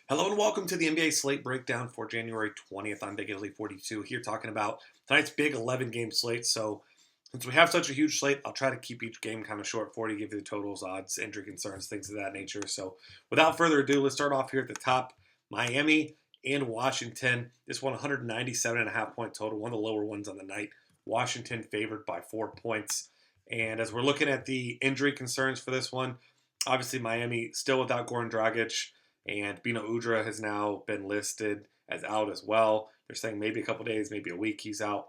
Hello and welcome to the NBA Slate Breakdown for January 20th. I'm Big Italy 42 here talking about tonight's big 11-game slate. So since we have such a huge slate, I'll try to keep each game kind of short for you, give you the totals, odds, injury concerns, things of that nature. So without further ado, let's start off here at the top. Miami and Washington. This one 197.5 point total, one of the lower ones on the night. Washington favored by 4 points. And as we're looking at the injury concerns for this one, obviously Miami still without Goran Dragic. And Bino Udrih has now been listed as out as well. They're saying maybe a couple days, maybe a week he's out.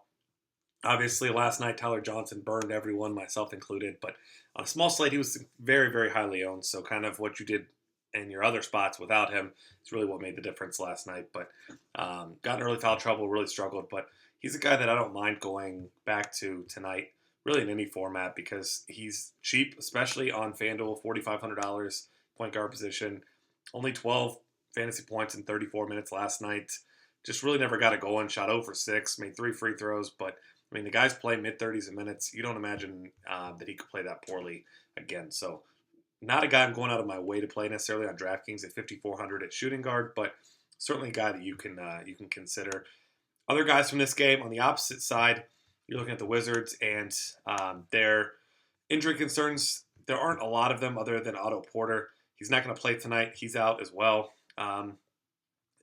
Obviously, last night Tyler Johnson burned everyone, myself included. But on a small slate, he was very, very highly owned. So kind of what you did in your other spots without him is really what made the difference last night. But got in early foul trouble, really struggled. But he's a guy that I don't mind going back to tonight, really in any format, because he's cheap, especially on FanDuel, $4,500 point guard position. Only 12 fantasy points in 34 minutes last night. Just really never got it going. Shot 0 for 6, made 3 free throws. But, I mean, the guy's playing mid-30s a minutes. You don't imagine that he could play that poorly again. So, not a guy I'm going out of my way to play necessarily on DraftKings at 5,400 at shooting guard, but certainly a guy that you can consider. Other guys from this game, on the opposite side, you're looking at the Wizards and their injury concerns. There aren't a lot of them other than Otto Porter. He's not going to play tonight. He's out as well. And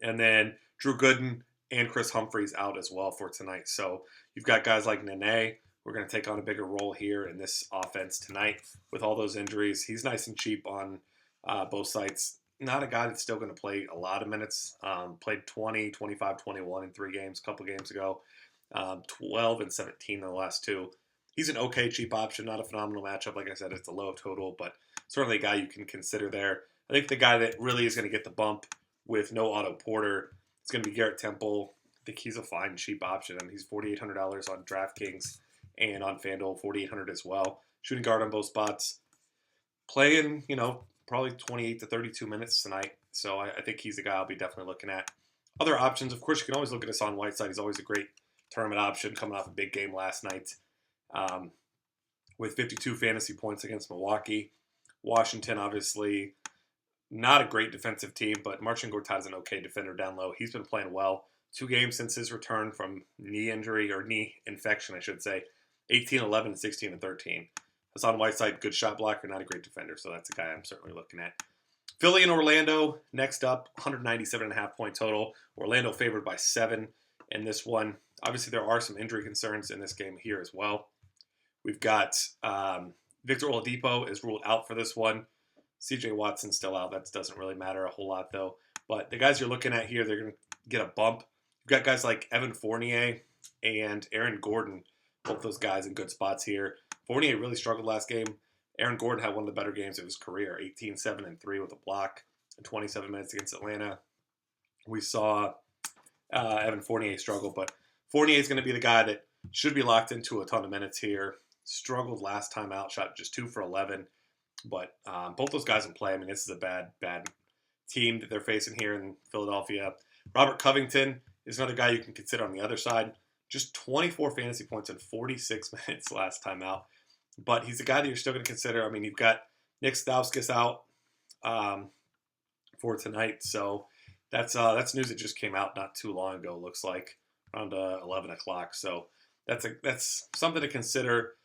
then Drew Gooden and Chris Humphries out as well for tonight. So you've got guys like Nene. We're going to take on a bigger role here in this offense tonight with all those injuries. He's nice and cheap on both sides. Not a guy that's still going to play a lot of minutes. Played 20, 25, 21 in 3 games a couple games ago. 12 and 17 in the last 2. He's an okay cheap option, not a phenomenal matchup. Like I said, it's a low total, but certainly a guy you can consider there. I think the guy that really is going to get the bump with no Otto Porter is going to be Garrett Temple. I think he's a fine cheap option. I mean, he's $4,800 on DraftKings and on FanDuel, $4,800 as well. Shooting guard on both spots. Playing, probably 28 to 32 minutes tonight. So I think he's the guy I'll be definitely looking at. Other options, of course, you can always look at Hassan Whiteside. He's always a great tournament option coming off a big game last night. With 52 fantasy points against Milwaukee. Washington, obviously, not a great defensive team, but Marcin Gortat is an okay defender down low. He's been playing well. 2 games since his return from knee injury, or knee infection, I should say. 18, 11, 16, and 13. Hassan Whiteside, good shot blocker, not a great defender, so that's a guy I'm certainly looking at. Philly and Orlando, next up, 197.5 point total. Orlando favored by 7 in this one. Obviously, there are some injury concerns in this game here as well. We've got Victor Oladipo is ruled out for this one. C.J. Watson's still out. That doesn't really matter a whole lot, though. But the guys you're looking at here, they're going to get a bump. You've got guys like Evan Fournier and Aaron Gordon, both those guys in good spots here. Fournier really struggled last game. Aaron Gordon had one of the better games of his career, 18, 7, and 3 with a block in 27 minutes against Atlanta. We saw Evan Fournier struggle, but Fournier is going to be the guy that should be locked into a ton of minutes here. Struggled last time out, shot just 2 for 11. But both those guys in play. I mean, this is a bad team that they're facing here in Philadelphia. Robert Covington is another guy you can consider on the other side. Just 24 fantasy points in 46 minutes last time out. But he's a guy that you're still going to consider. I mean, you've got Nick Stauskas out for tonight. So that's news that just came out not too long ago, looks like, around 11 o'clock. So that's something to consider.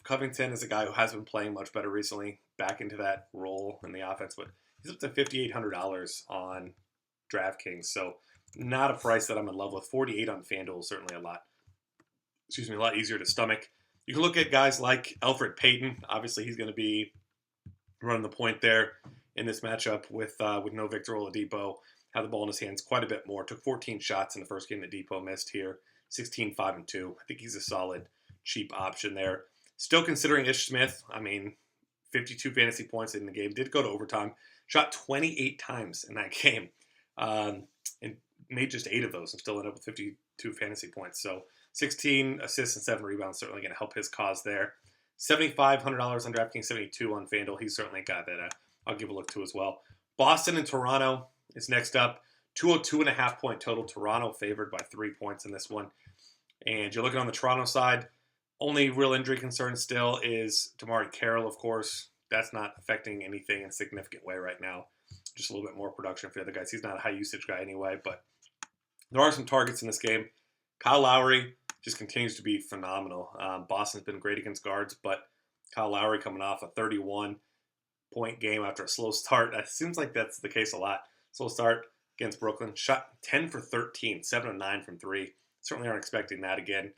Covington is a guy who has been playing much better recently, back into that role in the offense, but he's up to $5,800 on DraftKings, so not a price that I'm in love with. 48 on FanDuel is certainly a lot easier to stomach. You can look at guys like Elfrid Payton. Obviously, he's going to be running the point there in this matchup with no Victor Oladipo. Had the ball in his hands quite a bit more. Took 14 shots in the first game that Depot missed here. 16, 5, and 2. I think he's a solid cheap option there. Still considering Ish Smith. I mean, 52 fantasy points in the game. Did go to overtime. Shot 28 times in that game. And made just 8 of those and still ended up with 52 fantasy points. So 16 assists and 7 rebounds, certainly going to help his cause there. $7,500 on DraftKings, 72 on FanDuel. He's certainly a guy that I'll give a look to as well. Boston and Toronto is next up. 202.5 point total. Toronto favored by 3 points in this one. And you're looking on the Toronto side. Only real injury concern still is Damari Carroll, of course. That's not affecting anything in a significant way right now. just a little bit more production for the other guys. He's not a high usage guy anyway, but there are some targets in this game. Kyle Lowry just continues to be phenomenal. Boston's been great against guards, but Kyle Lowry coming off a 31-point game after a slow start. It seems like that's the case a lot. Slow start against Brooklyn. Shot 10 for 13, 7 of 9 from 3. Certainly aren't expecting that again.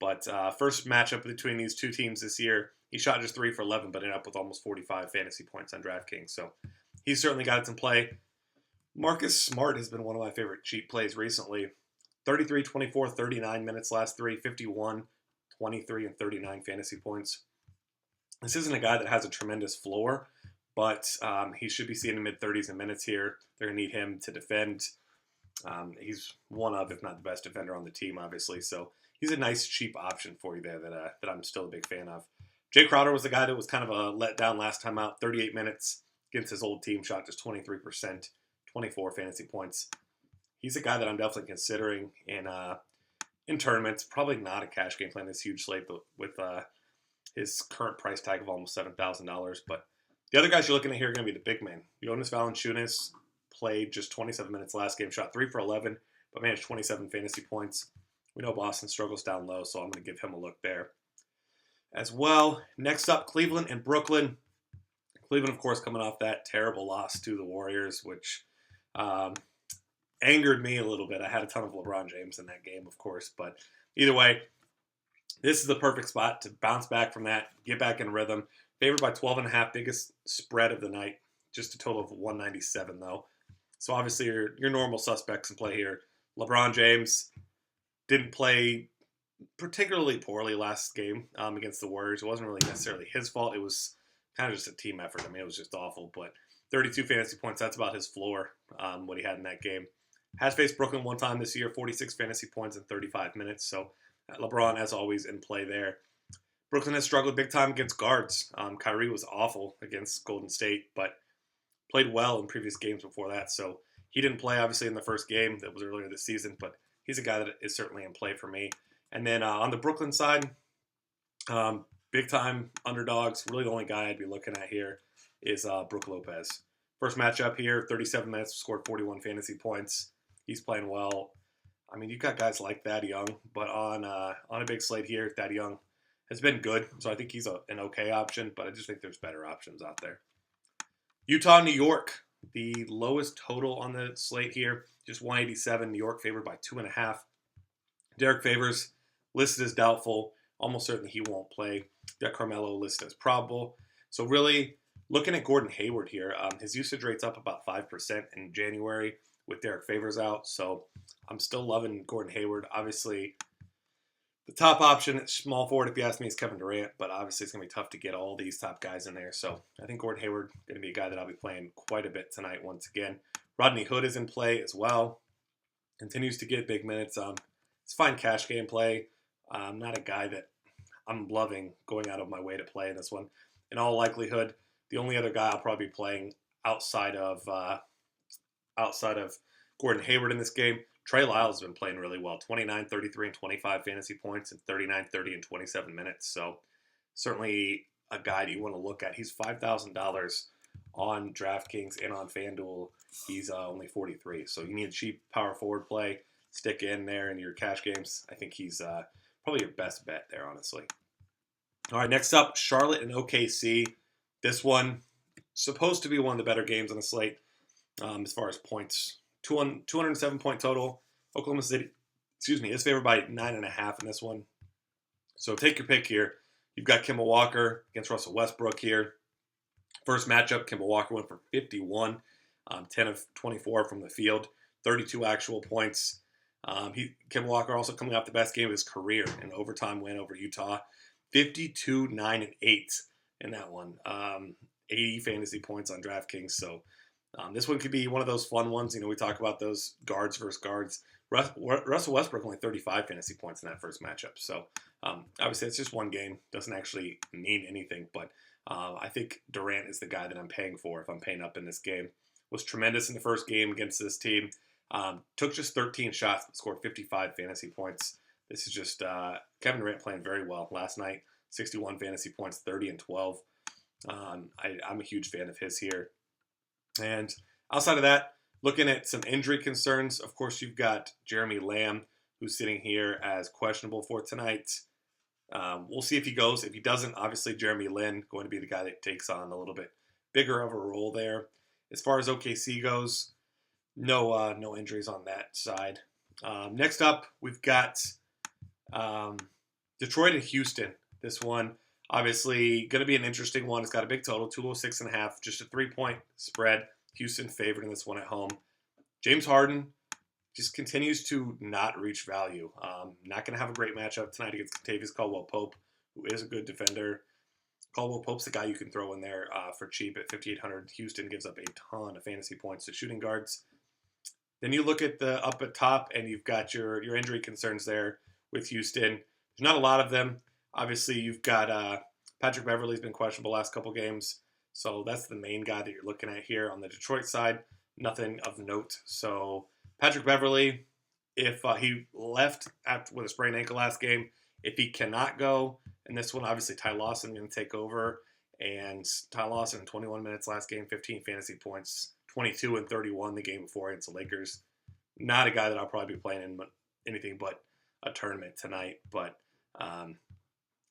But first matchup between these two teams this year, he shot just 3 for 11, but ended up with almost 45 fantasy points on DraftKings. So he's certainly got some play. Marcus Smart has been one of my favorite cheap plays recently. 33, 24, 39 minutes last three, 51, 23, and 39 fantasy points. This isn't a guy that has a tremendous floor, but he should be seeing the mid-30s in minutes here. They're going to need him to defend. He's one of, if not the best defender on the team, obviously. So he's a nice, cheap option for you there that I'm still a big fan of. Jay Crowder was the guy that was kind of a letdown last time out. 38 minutes against his old team, shot just 23%, 24 fantasy points. He's a guy that I'm definitely considering in tournaments. Probably not a cash game playing this huge slate, but with his current price tag of almost $7,000. But the other guys you're looking at here are going to be the big man. Jonas Valanciunas played just 27 minutes last game, shot 3 for 11, but managed 27 fantasy points. We know Boston struggles down low, so I'm going to give him a look there as well. Next up, Cleveland and Brooklyn. Cleveland, of course, coming off that terrible loss to the Warriors, which angered me a little bit. I had a ton of LeBron James in that game, of course, but either way, this is the perfect spot to bounce back from that, get back in rhythm. Favored by 12.5, biggest spread of the night, just a total of 197 though. So obviously your normal suspects in play here. LeBron James didn't play particularly poorly last game against the Warriors. It wasn't really necessarily his fault. It was kind of just a team effort. I mean, it was just awful, but 32 fantasy points, that's about his floor, what he had in that game. Has faced Brooklyn one time this year, 46 fantasy points in 35 minutes. So LeBron, as always, in play there. Brooklyn has struggled big time against guards. Kyrie was awful against Golden State, but played well in previous games before that. So he didn't play, obviously, in the first game that was earlier this season, but he's a guy that is certainly in play for me. And then on the Brooklyn side, big time underdogs. Really the only guy I'd be looking at here is Brook Lopez. First matchup here, 37 minutes, scored 41 fantasy points. He's playing well. I mean, you've got guys like Thad Young, but on a big slate here, Thad Young has been good. So I think he's an okay option, but I just think there's better options out there. Utah, New York, the lowest total on the slate here, just 187. New York favored by 2.5. Derek Favors listed as doubtful. Almost certain he won't play. Got Carmelo listed as probable. So really, looking at Gordon Hayward here, his usage rate's up about 5% in January with Derek Favors out. So I'm still loving Gordon Hayward. Obviously, the top option at small forward, if you ask me, is Kevin Durant, but obviously it's going to be tough to get all these top guys in there. So I think Gordon Hayward is going to be a guy that I'll be playing quite a bit tonight once again. Rodney Hood is in play as well. Continues to get big minutes. It's fine cash game play. I'm not a guy that I'm loving going out of my way to play in this one. In all likelihood, the only other guy I'll probably be playing outside of Gordon Hayward in this game, Trey Lyles has been playing really well. 29, 33, and 25 fantasy points in 39, 30, and 27 minutes. So certainly a guy that you want to look at. He's $5,000 on DraftKings and on FanDuel. He's only 43. So you need a cheap power forward play. Stick in there in your cash games. I think he's probably your best bet there, honestly. All right, next up, Charlotte and OKC. This one, supposed to be one of the better games on the slate as far as points. 207 point total. Oklahoma City, is favored by 9.5 in this one. So take your pick here. You've got Kemba Walker against Russell Westbrook here. First matchup, Kemba Walker went for 51, 10 of 24 from the field, 32 actual points. Kemba Walker also coming off the best game of his career, an overtime win over Utah, 52, 9, and 8 in that one. 80 fantasy points on DraftKings. So this one could be one of those fun ones. You know, we talk about those guards versus guards. Russell Westbrook only 35 fantasy points in that first matchup. So obviously it's just one game. Doesn't actually mean anything. But I think Durant is the guy that I'm paying for if I'm paying up in this game. Was tremendous in the first game against this team. Took just 13 shots, but scored 55 fantasy points. This is just Kevin Durant playing very well last night. 61 fantasy points, 30 and 12. I'm a huge fan of his here. And Outside of that, looking at some injury concerns, of course, you've got Jeremy Lamb, who's sitting here as questionable for tonight. We'll see if he goes. If he doesn't, obviously Jeremy Lin going to be the guy that takes on a little bit bigger of a role there. As far as OKC goes, no injuries on that side. Next up, we've got Detroit and Houston. This one, obviously, going to be an interesting one. It's got a big total, 206.5, just a 3-point spread. Houston favored in this one at home. James Harden just continues to not reach value. Not going to have a great matchup tonight against Kentavious Caldwell-Pope, who is a good defender. Caldwell-Pope's the guy you can throw in there for cheap at 5,800. Houston gives up a ton of fantasy points to shooting guards. Then you look at the up at top, and you've got your injury concerns there with Houston. There's not a lot of them. Obviously, you've got Patrick Beverley's been questionable last couple games, so that's the main guy that you're looking at here. On the Detroit side, nothing of note. So Patrick Beverley, if he left with a sprained ankle last game, if he cannot go, and this one, obviously Ty Lawson going to take over, and Ty Lawson in 21 minutes last game, 15 fantasy points, 22 and 31 the game before against the Lakers. Not a guy that I'll probably be playing in anything but a tournament tonight, but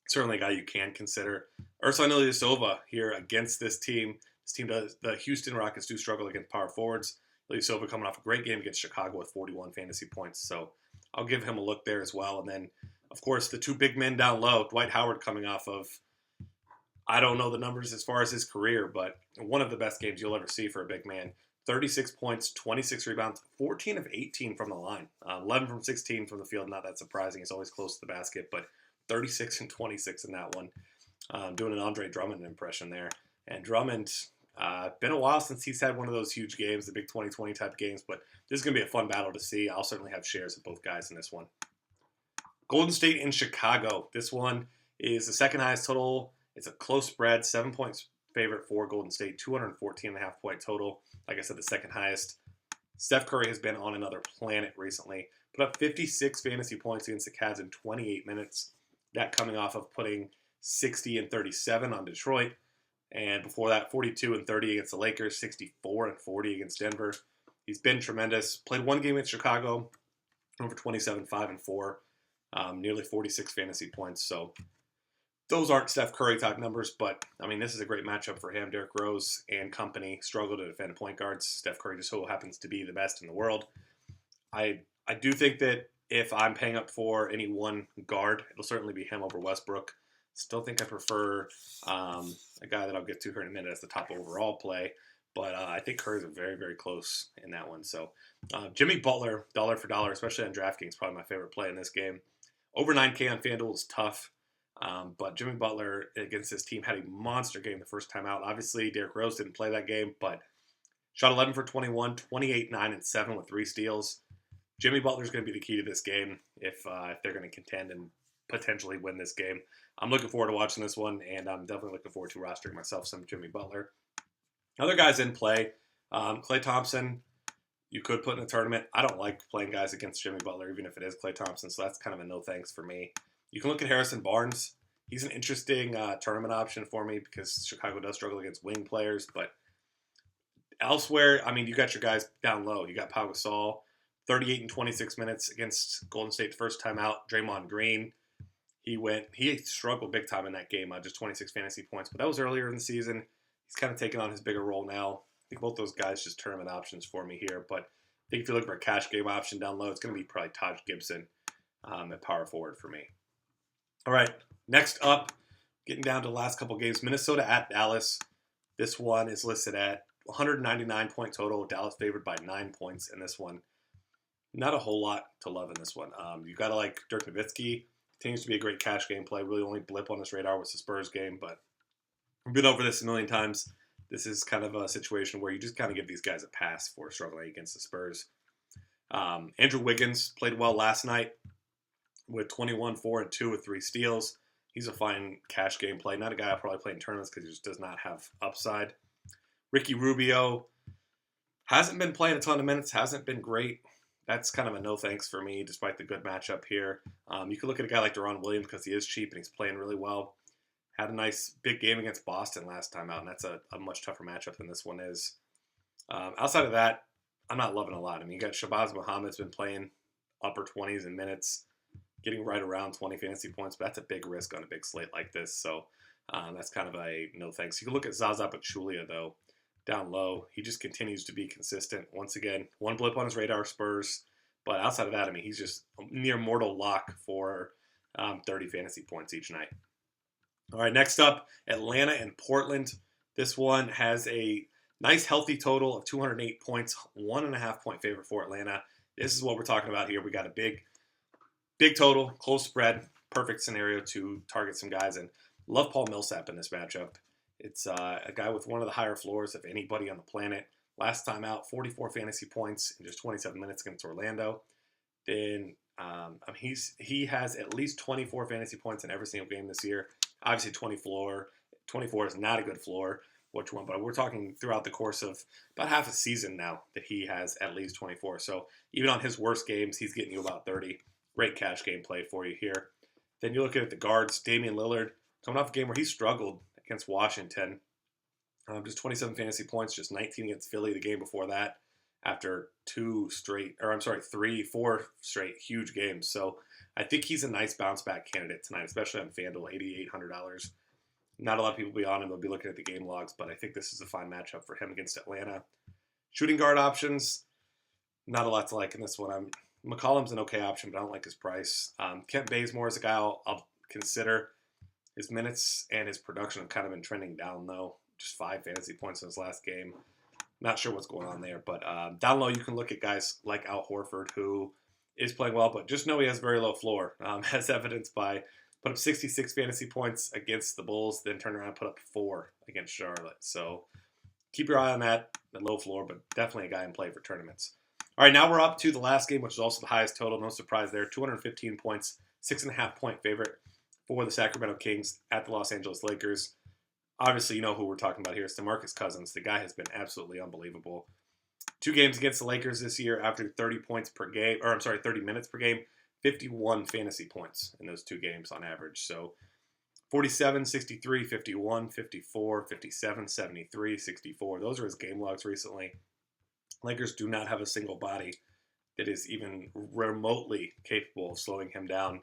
certainly a guy you can consider. Ersan Ilyasova here against this team. This team does, the Houston Rockets do struggle against power forwards. Ilyasova coming off a great game against Chicago with 41 fantasy points, so I'll give him a look there as well. And then, of course, the two big men down low, Dwight Howard coming off of, I don't know the numbers as far as his career, but one of the best games you'll ever see for a big man. 36 points, 26 rebounds, 14 of 18 from the line, 11 from 16 from the field. Not that surprising. He's always close to the basket, but 36 and 26 in that one. Doing an Andre Drummond impression there. And Drummond, been a while since he's had one of those huge games, the big 2020 type games, but this is going to be a fun battle to see. I'll certainly have shares of both guys in this one. Golden State and Chicago. This one is the second highest total. It's a close spread, 7 points favorite for Golden State, 214.5 point total. Like I said, the second highest. Steph Curry has been on another planet recently. Put up 56 fantasy points against the Cavs in 28 minutes. That coming off of putting 60 and 37 on Detroit. And before that, 42 and 30 against the Lakers, 64 and 40 against Denver. He's been tremendous. Played one game in Chicago, over 27, 5 and 4. Nearly 46 fantasy points. So those aren't Steph Curry type numbers, but I mean, this is a great matchup for him. Derrick Rose and company struggle to defend point guards. Steph Curry just so happens to be the best in the world. I do think that if I'm paying up for any one guard, it'll certainly be him over Westbrook. Still think I prefer a guy that I'll get to here in a minute as the top overall play, but I think Curry's very, very close in that one. So Jimmy Butler, dollar for dollar, especially on DraftKings, probably my favorite play in this game. Over 9K on FanDuel is tough. But Jimmy Butler against this team had a monster game the first time out. Obviously, Derrick Rose didn't play that game, but shot 11 for 21, 28, 9, and 7 with 3 steals. Jimmy Butler's going to be the key to this game if they're going to contend and potentially win this game. I'm looking forward to watching this one, and I'm definitely looking forward to rostering myself some Jimmy Butler. Other guys in play, Klay Thompson, you could put in a tournament. I don't like playing guys against Jimmy Butler, even if it is Klay Thompson, so that's kind of a no thanks for me. You can look at Harrison Barnes. He's an interesting tournament option for me because Chicago does struggle against wing players. But elsewhere, I mean, you got your guys down low. You got Pau Gasol, 38 and 26 minutes against Golden State first time out. Draymond Green, he struggled big time in that game, just 26 fantasy points. But that was earlier in the season. He's kind of taken on his bigger role now. I think both those guys just tournament options for me here. But I think if you're looking for a cash game option down low, it's going to be probably Taj Gibson at power forward for me. All right, next up, getting down to the last couple games, Minnesota at Dallas. This one is listed at 199 point total. Dallas favored by 9 points in this one. Not a whole lot to love in this one. You got to like Dirk Nowitzki. Continues to be a great cash game play. Really only blip on this radar was the Spurs game, but we've been over this a million times. This is kind of a situation where you just kind of give these guys a pass for struggling against the Spurs. Andrew Wiggins played well last night with 21, 4, and 2 with 3 steals. He's a fine cash game play. Not a guy I'll probably play in tournaments because he just does not have upside. Ricky Rubio hasn't been playing a ton of minutes, hasn't been great. That's kind of a no thanks for me, despite the good matchup here. You could look at a guy like Deron Williams because he is cheap and he's playing really well. Had a nice big game against Boston last time out, and that's a much tougher matchup than this one is. Outside of that, I'm not loving a lot. I mean, you got Shabazz Muhammad's been playing upper 20s in minutes, getting right around 20 fantasy points, but that's a big risk on a big slate like this. So that's kind of a no thanks. You can look at Zaza Pachulia, though, down low. He just continues to be consistent. Once again, one blip on his radar, Spurs. But outside of that, I mean, he's just near mortal lock for 30 fantasy points each night. All right, next up, Atlanta and Portland. This one has a nice healthy total of 208 points, 1.5 point favorite for Atlanta. This is what we're talking about here. We got a big total, close spread, perfect scenario to target some guys. And love Paul Millsap in this matchup. It's a guy with one of the higher floors of anybody on the planet. Last time out, 44 fantasy points in just 27 minutes against Orlando. Then he has at least 24 fantasy points in every single game this year. Obviously, 24 is not a good floor, which one, but we're talking throughout the course of about half a season now that he has at least 24. So even on his worst games, he's getting you about 30. Great cash game play for you here. Then you look at the guards, Damian Lillard, coming off a game where he struggled against Washington. Just 27 fantasy points, just 19 against Philly the game before that after 4 straight huge games. So I think he's a nice bounce back candidate tonight, especially on FanDuel, $8,800. Not a lot of people will be on him. They'll be looking at the game logs, but I think this is a fine matchup for him against Atlanta. Shooting guard options, not a lot to like in this one. McCollum's an okay option, but I don't like his price. Kent Bazemore is a guy I'll consider. His minutes and his production have kind of been trending down, though. Just 5 fantasy points in his last game. Not sure what's going on there, but down low you can look at guys like Al Horford, who is playing well, but just know he has very low floor, as evidenced by put up 66 fantasy points against the Bulls, then turn around and put up 4 against Charlotte. So keep your eye on that, the low floor, but definitely a guy in play for tournaments. All right, now we're up to the last game, which is also the highest total. No surprise there, 215 points, 6.5 point favorite for the Sacramento Kings at the Los Angeles Lakers. Obviously, you know who we're talking about here. It's DeMarcus Cousins. The guy has been absolutely unbelievable. 2 games against the Lakers this year after 30 minutes per game, 51 fantasy points in those 2 games on average. So 47, 63, 51, 54, 57, 73, 64. Those are his game logs recently. Lakers do not have a single body that is even remotely capable of slowing him down.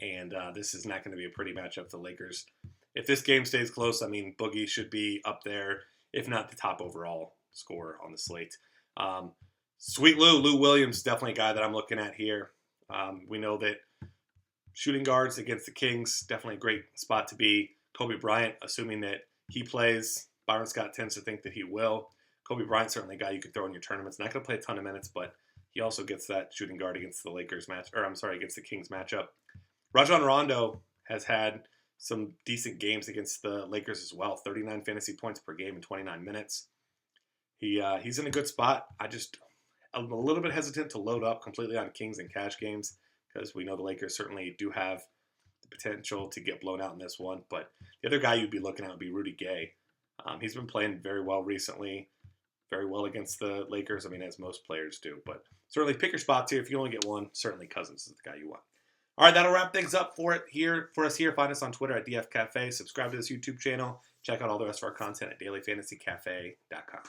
And this is not going to be a pretty matchup for the Lakers. If this game stays close, I mean, Boogie should be up there, if not the top overall scorer on the slate. Sweet Lou Williams, definitely a guy that I'm looking at here. We know that shooting guards against the Kings, definitely a great spot to be. Kobe Bryant, assuming that he plays, Byron Scott tends to think that he will. Kobe Bryant, certainly a guy you could throw in your tournaments. Not going to play a ton of minutes, but he also gets that shooting guard against the against the Kings matchup. Rajon Rondo has had some decent games against the Lakers as well. 39 fantasy points per game in 29 minutes. He's in a good spot. I'm a little bit hesitant to load up completely on Kings and cash games because we know the Lakers certainly do have the potential to get blown out in this one. But the other guy you'd be looking at would be Rudy Gay. He's been playing very well recently, very well against the Lakers. I mean, as most players do. But certainly pick your spots here. If you only get one, certainly Cousins is the guy you want. All right, that'll wrap things up for us here. Find us on Twitter at DF Cafe. Subscribe to this YouTube channel. Check out all the rest of our content at dailyfantasycafe.com.